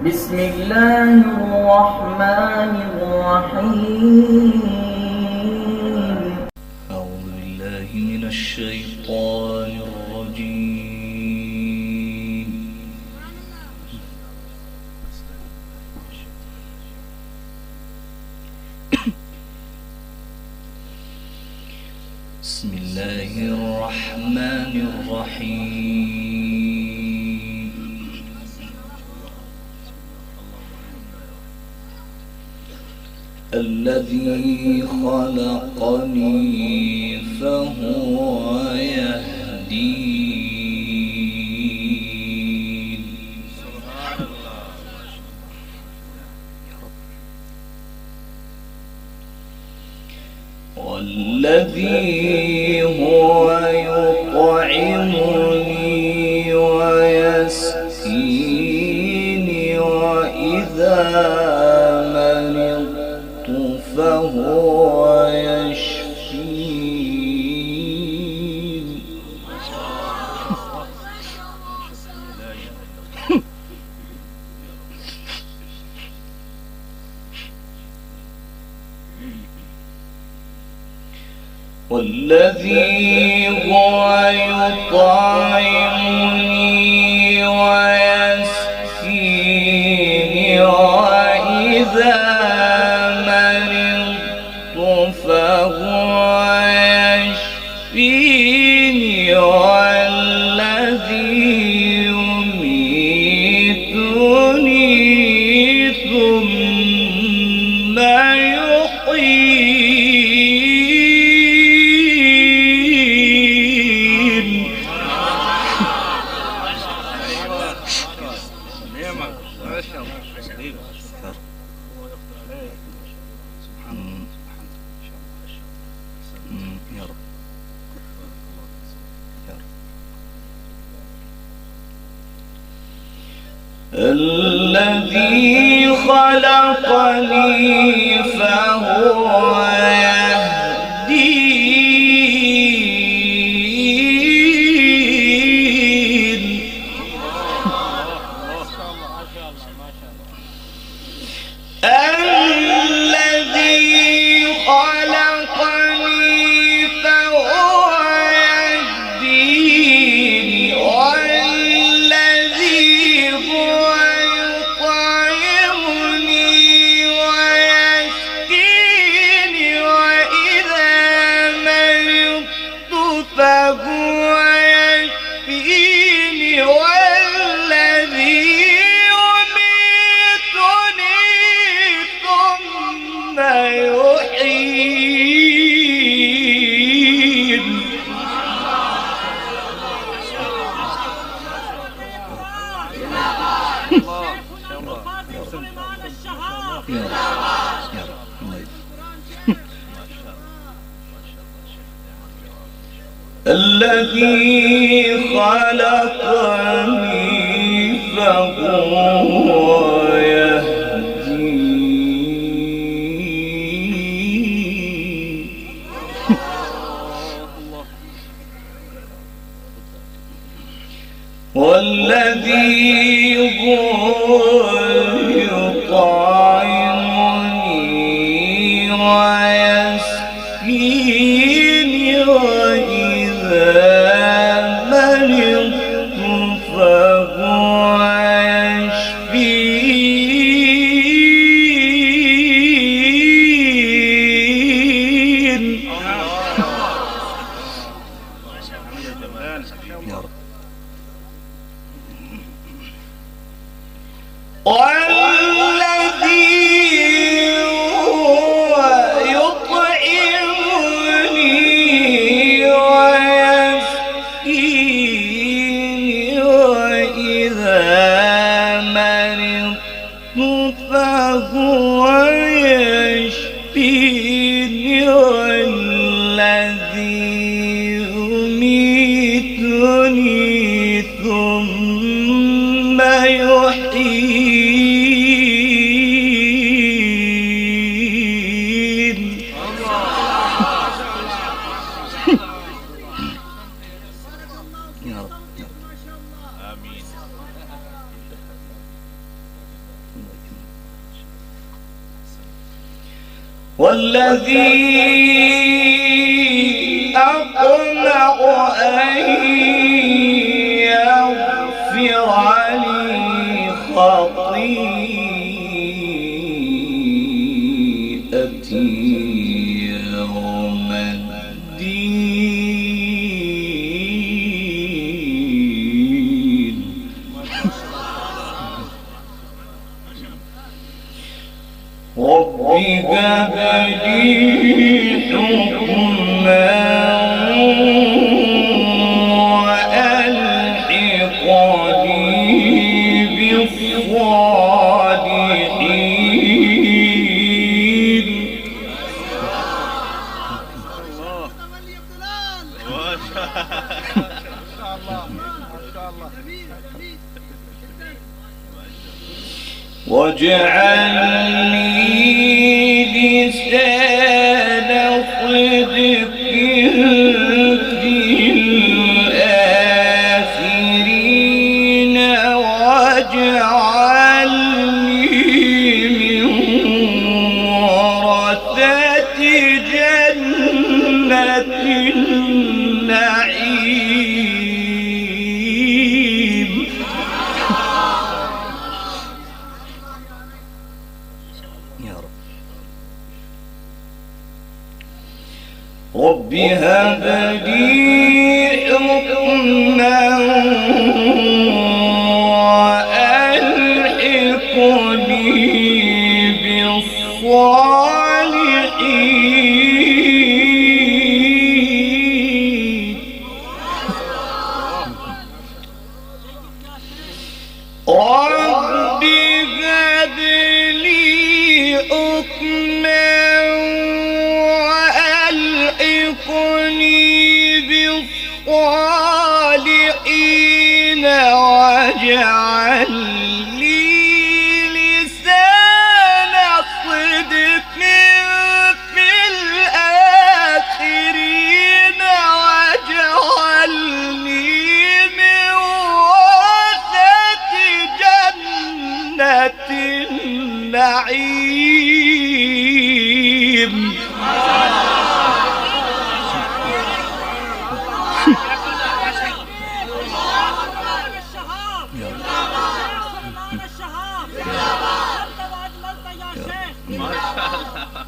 بسم الله الرحمن الرحيم. أعوذ بالله من الشيطان الرجيم. بسم الله الرحمن الرحيم. الذي خلقني فهو يهدين. والذي هو يطعمني ويسقيني وإذا فهو يشفين. والذي هو يطعمني ويسقيني وإذا فهو يشفيني والذي يميتني ثم يحيين. الذي خلقني فهو يهدين. الذي خلقني فهو يهدين والذي هو يطعمني ويسقيني وإذا مرضت فهو يشفيني والذي يميتني ثم يحيين. الذي خلقني فهو يهدين. والذي هو يطعمني ويسقيني وإذا مرضت فهو يشفين. والذي هو يطعمني ويسقيني وإذا مرضت فهو يشفيني والذي يميتني ثم يحيين. يا رب. آمين. والذي أطمع أن يغفر لي خطيئتي يوم الدين. رب هب لي حكما وألحقني بالصالحين. واجعلني لسان صدق في الآخرين واجعلني من ورثة جنة النعيم. يا رب. رب هب لي حكما وألحقني بالصالحين. رب هب لي حكما وألحقني بالصالحين واجعل لي لسان صدق في الآخرين واجعلني من ورثة جنة النعيم.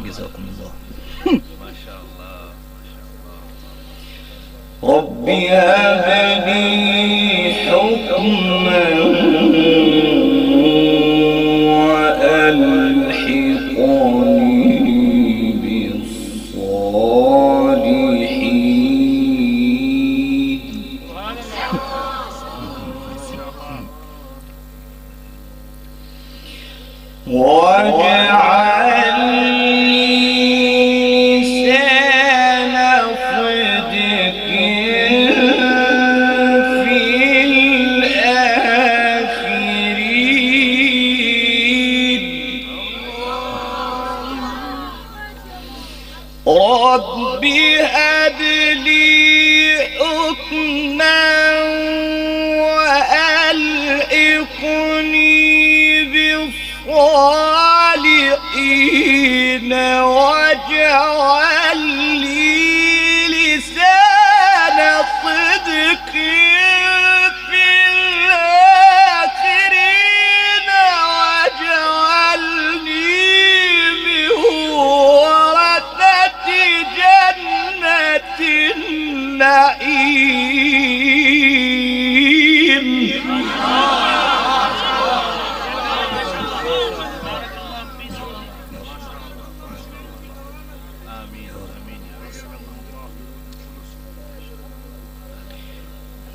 جزاكم الله. ما شاء الله. رب هب لي حكما وألحقني بالصالحين. واجعلني لسان صدق في الآخرين. رب هب لي حكما وألحقني بالصالحين واجعل لي لسان صدق في الآخرين واجعلني من ورثة جنة النعيم.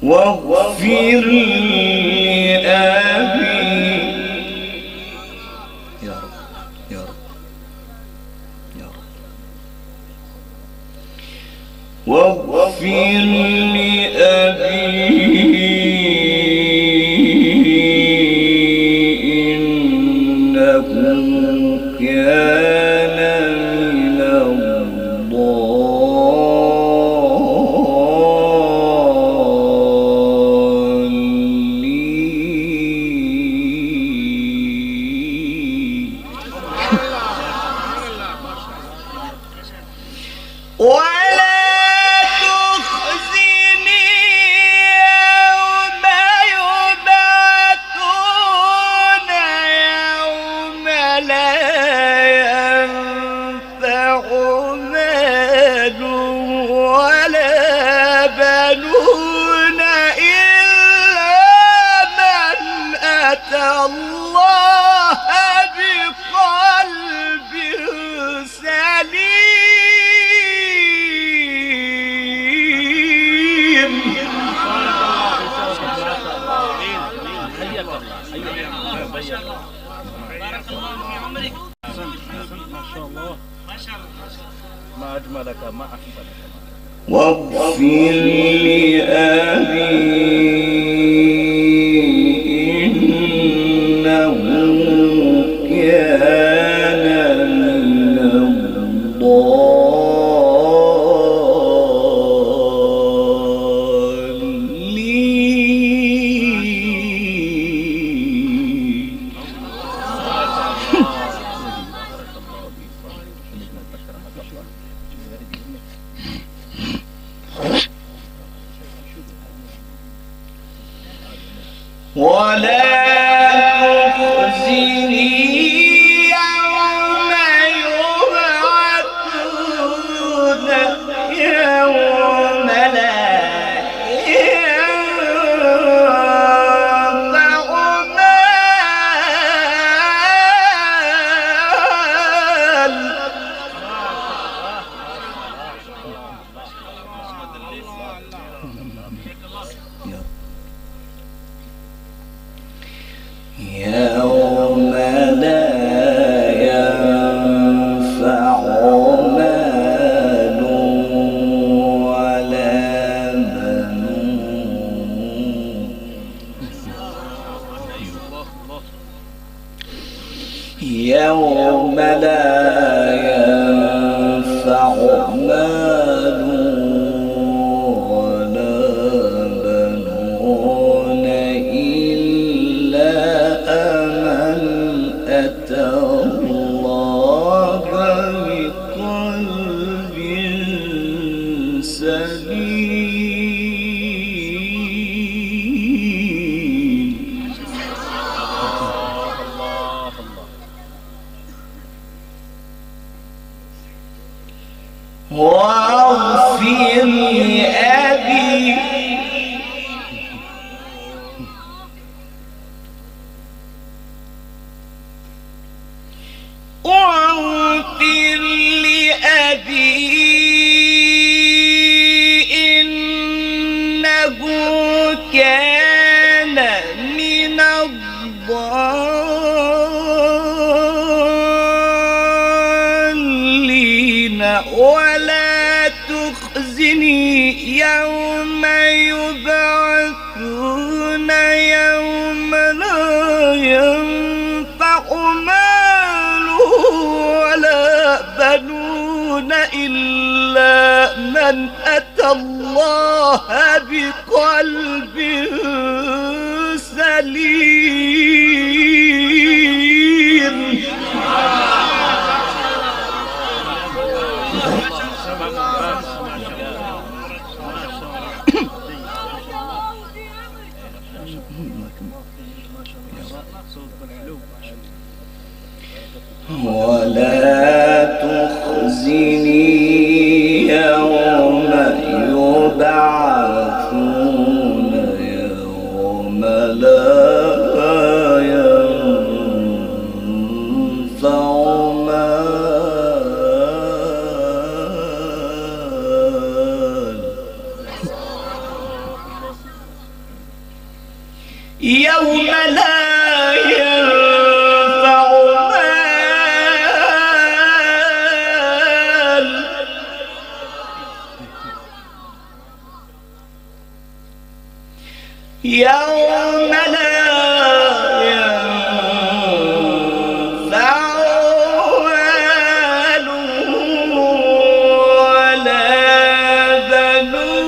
واغفر لأبي. يا رب يا رب يا رب. واغفر لأبي إنه كان من الضالين. أتى الله بقلب سليم. ما شاء الله ما أجملك ما أحسنك. واغفر لأبي إنه كان من الضالين. ولا تخزني يوم يبعثون يوم لا يوم لا ينفع مال ولا بنون. يوم لا ينفع مال ولا بنون إلا من أتى الله بقلب سليم. واغفر لأبي واغفر لأبي إنه كان من الضالين. ولا تخزني يوم يبعثون يوم لا ينفع مال ولا بنون إلا من أتى الله بقلب سليم. ولا تخزني يوم يبعثون يوم لا ينفع مال يوم لا ينفع مال يوم لا ينفع مال ولا بنون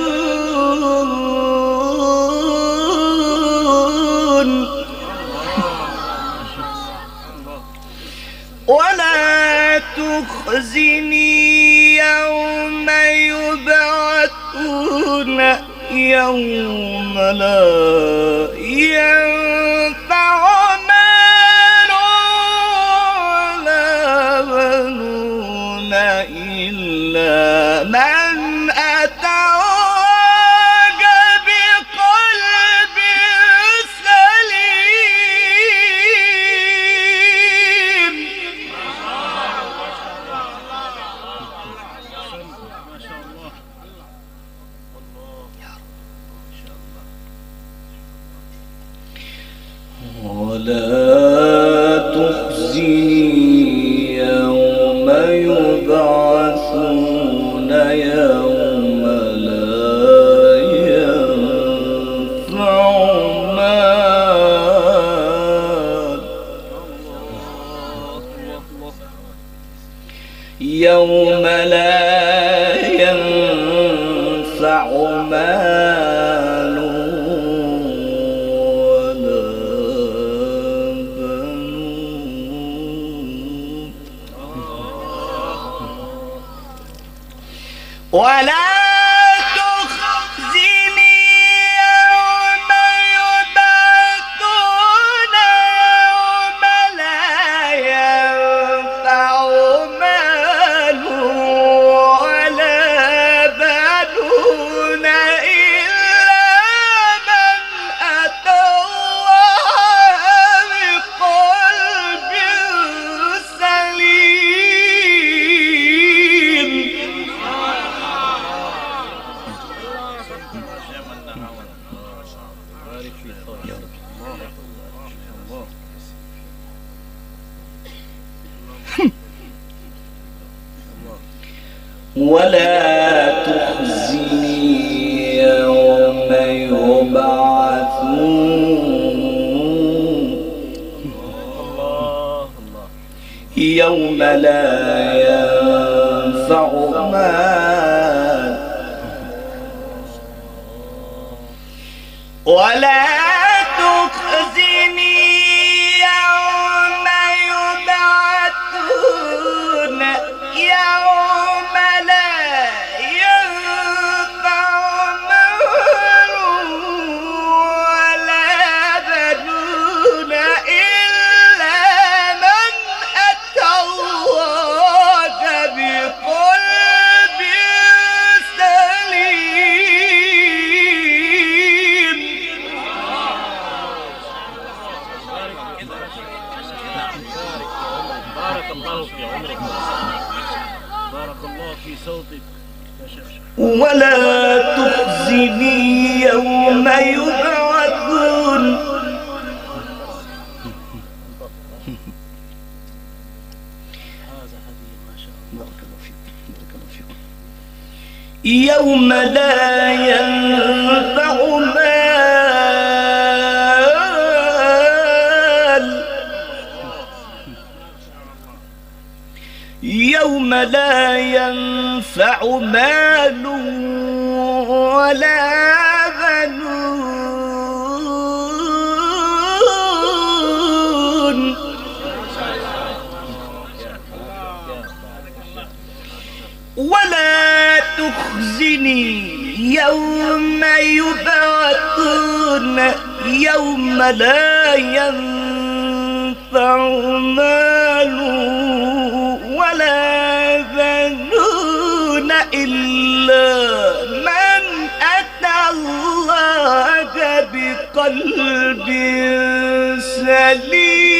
ولا تخزني يوم يبعثون يوم لا ينفع مال ولا بنون إلا من أتى الله بقلب سليم. تخزني يوم يبعثون يوم لا ينفع مال يوم لا ينفع مال ولا بنون ولا ولا تخزني يوم يبعثون يوم لا ينفع مال ولا تخزني يوم يبعثون يوم لا ينفع مال ولا بنون إلا من أتى الله بقلب سليم. بارك الله في عمرك، بارك الله في صوتك يا شيخ. ولا تخزني يوم يبعثون يوم لا ينفع مال يوم لا ينفع مال ولا بنون ولا تخزني يوم يبعثون يوم لا ينفع مال ولا بنون إلا من أتى الله بقلب سليم.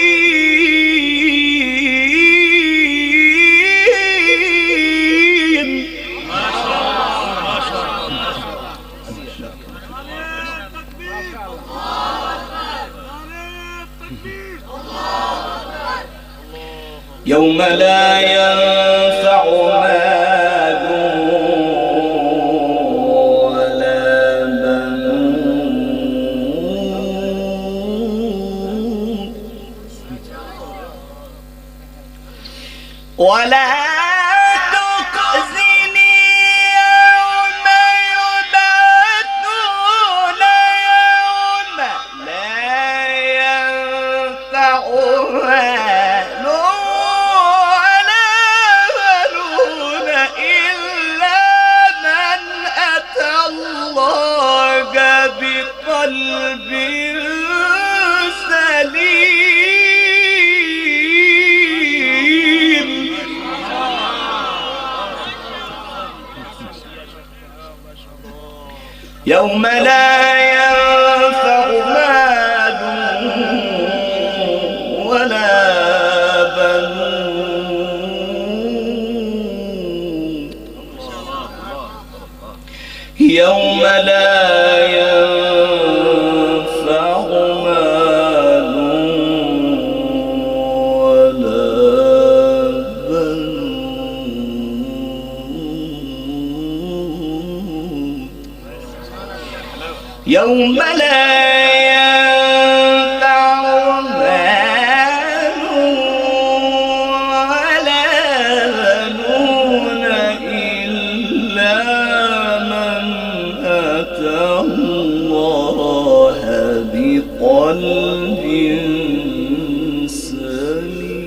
يوم لا ينفع مال ولا بنون ولا تخزني يوم يبعثون يوم لا ينفع مال ولا بنون إلا من أتى الله بقلب سليم. يوم لا ينفع مال ولا بنون يوم لا ينفع مال يوم لا ينفع مال ولا بنون إلا من أتى الله بقلب سليم.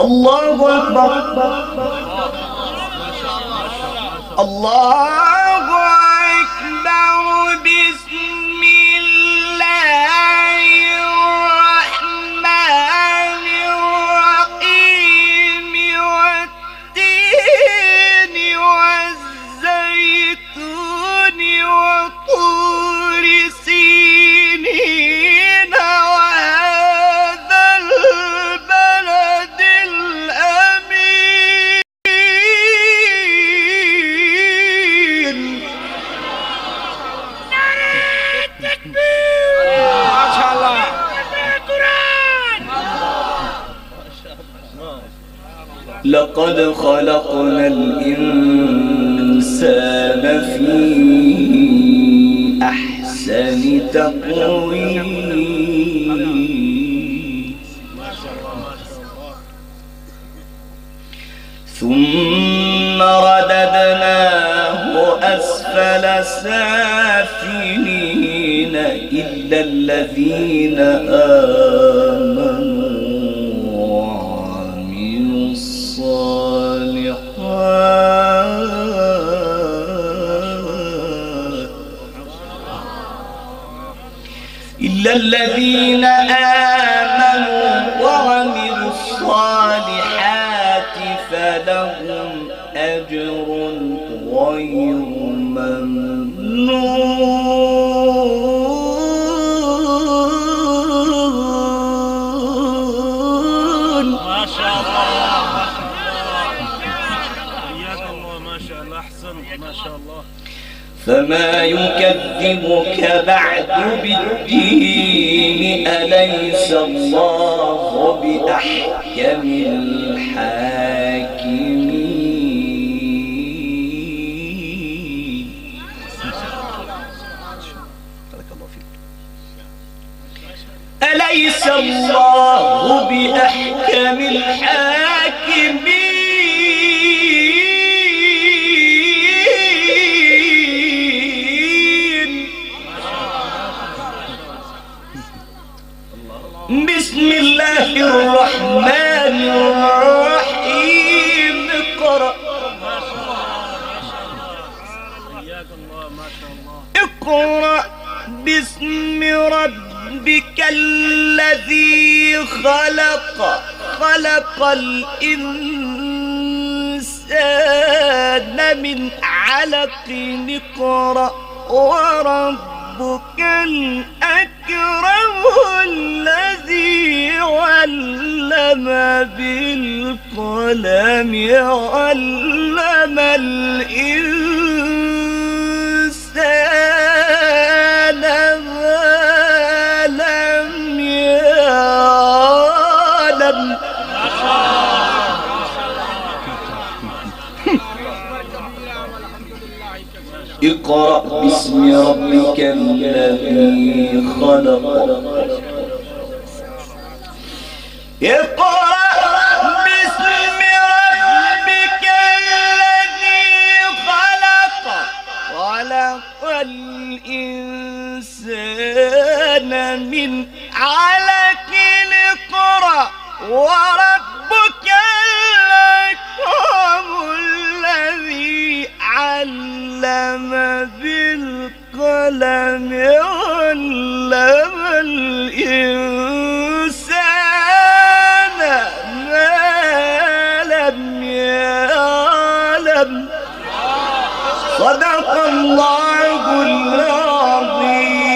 الله أكبر. الله أكبر. بسم الله الرحمن الرحيم. والتين والزيتون وطور سينين وهذا البلد الأمين. لقد خلقنا الإنسان في أحسن تقويم. ثم رددناه أسفل سافلين إلا الذين آمنوا وعملوا الصالحات إلا الذين آمنوا وعملوا الصالحات فلهم أجر غير ممنون. ما شاء الله ما شاء الله. حياك الله. ما شاء الله. أحسنت ما شاء الله. فما يكذبك بعد بالدين أليس الله بأحكم الحاكمين. أليس الله بأحكم الحاكمين. بسم الله الرحمن الرحيم. اقرأ. اقرأ باسم ربك الذي خلق. خلق الإنسان من علق. اقرأ وربك الأكرم الذي علم بالقلم. علم الإنسان ما لم يعلم. اقرأ باسم ربك الذي خلق. اقرأ باسم ربك الذي خلق. خلق الإنسان من علق. اقرأ وربك الأكرم الذي علم بالقلم. علم الإنسان ما لم يعلم. صدق الله العظيم.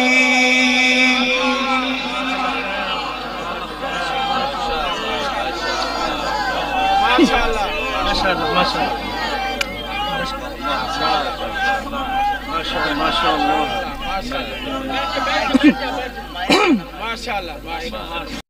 شاء الله ما شاء الله ما شاء الله ما شاء الله ما شاء الله ما شاء الله